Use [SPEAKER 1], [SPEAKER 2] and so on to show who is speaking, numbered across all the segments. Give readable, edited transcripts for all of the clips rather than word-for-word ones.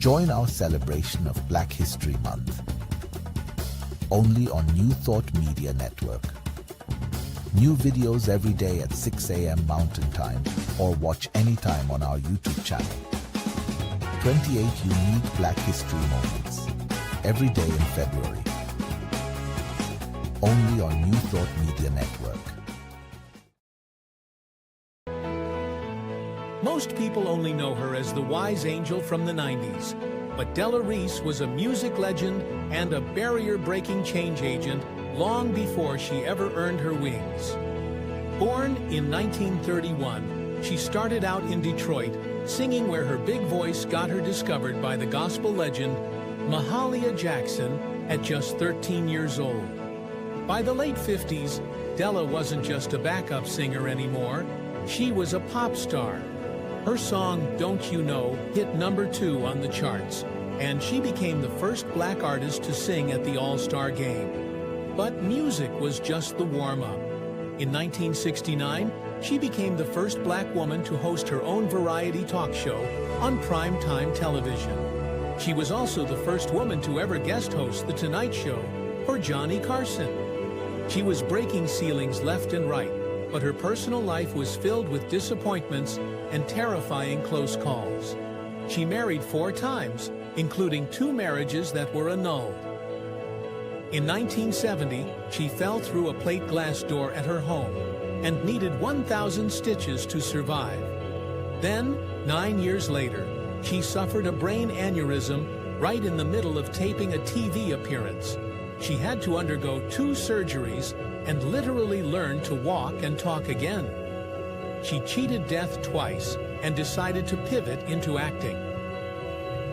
[SPEAKER 1] Join our celebration of Black History Month, only on New Thought Media Network. New videos every day at 6 a.m. Mountain Time, or watch anytime on our YouTube channel. 28 unique Black History moments, every day in February. Only on New Thought Media Network.
[SPEAKER 2] Most people only know her as the wise angel from the 90s, but Della Reese was a music legend and a barrier-breaking change agent long before she ever earned her wings. Born in 1931, she started out in Detroit, singing where her big voice got her discovered by the gospel legend Mahalia Jackson at just 13 years old. By the late 50s, Della wasn't just a backup singer anymore, she was a pop star. Her song, Don't You Know, hit #2 on the charts, and she became the first black artist to sing at the All-Star Game. But music was just the warm-up. In 1969, she became the first black woman to host her own variety talk show on primetime television. She was also the first woman to ever guest host The Tonight Show for Johnny Carson. She was breaking ceilings left and right, but her personal life was filled with disappointments and terrifying close calls. She married 4 times, including 2 marriages that were annulled. In 1970, she fell through a plate glass door at her home and needed 1,000 stitches to survive. Then, 9 years later, she suffered a brain aneurysm right in the middle of taping a TV appearance. She had to undergo 2 surgeries and literally learn to walk and talk again. She cheated death twice and decided to pivot into acting.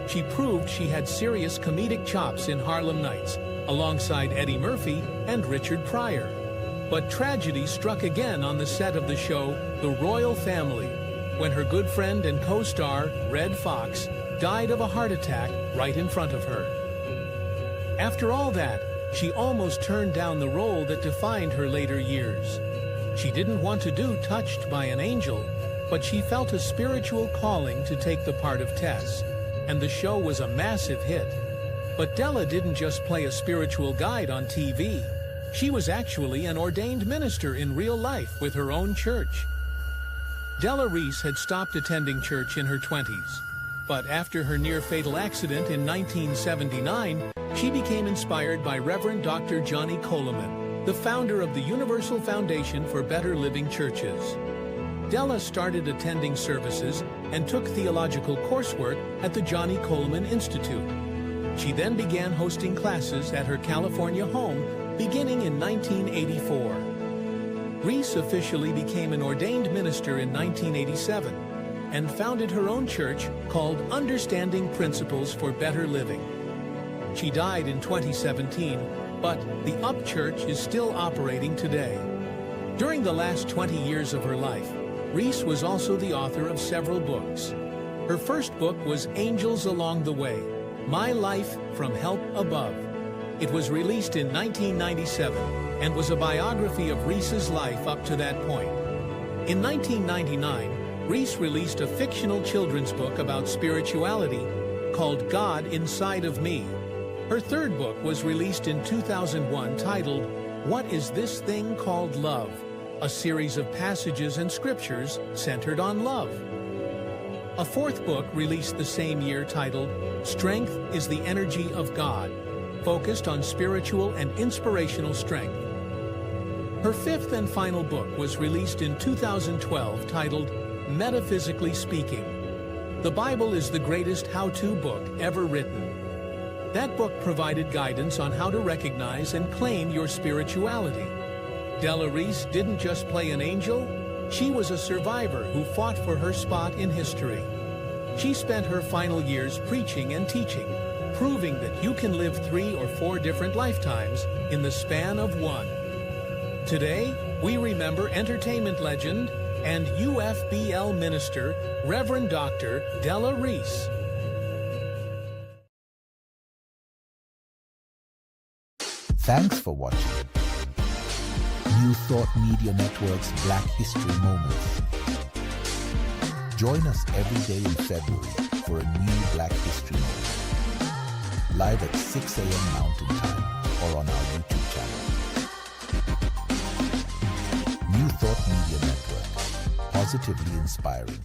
[SPEAKER 2] She proved she had serious comedic chops in Harlem Nights, alongside Eddie Murphy and Richard Pryor. But tragedy struck again on the set of the show The Royal Family, when her good friend and co-star, Redd Foxx, died of a heart attack right in front of her. After all that, she almost turned down the role that defined her later years. She didn't want to do Touched by an Angel, but she felt a spiritual calling to take the part of Tess, and the show was a massive hit. But Della didn't just play a spiritual guide on TV. She was actually an ordained minister in real life with her own church. Della Reese had stopped attending church in her 20s, but after her near-fatal accident in 1979, she became inspired by Reverend Dr. Johnny Coleman, the founder of the Universal Foundation for Better Living Churches. Della started attending services and took theological coursework at the Johnny Coleman Institute. She then began hosting classes at her California home beginning in 1984. Reese officially became an ordained minister in 1987 and founded her own church called Understanding Principles for Better Living. She died in 2017, but the Up Church is still operating today. During the last 20 years of her life, Reese was also the author of several books. Her first book was Angels Along the Way, My Life from Help Above. It was released in 1997 and was a biography of Reese's life up to that point. In 1999, Reese released a fictional children's book about spirituality called God Inside of Me. Her third book was released in 2001 titled, What Is This Thing Called Love? A series of passages and scriptures centered on love. A fourth book released the same year titled, Strength is the Energy of God, focused on spiritual and inspirational strength. Her fifth and final book was released in 2012 titled, Metaphysically Speaking. The Bible is the greatest how-to book ever written. That book provided guidance on how to recognize and claim your spirituality. Della Reese didn't just play an angel, she was a survivor who fought for her spot in history. She spent her final years preaching and teaching, proving that you can live 3 or 4 different lifetimes in the span of one. Today, we remember entertainment legend and UFBL minister, Reverend Dr. Della Reese.
[SPEAKER 1] Thanks for watching New Thought Media Network's Black History Moments. Join us every day in February for a new Black History Moment. live at 6 a.m. Mountain Time or on our YouTube channel. New Thought Media Network, positively inspiring.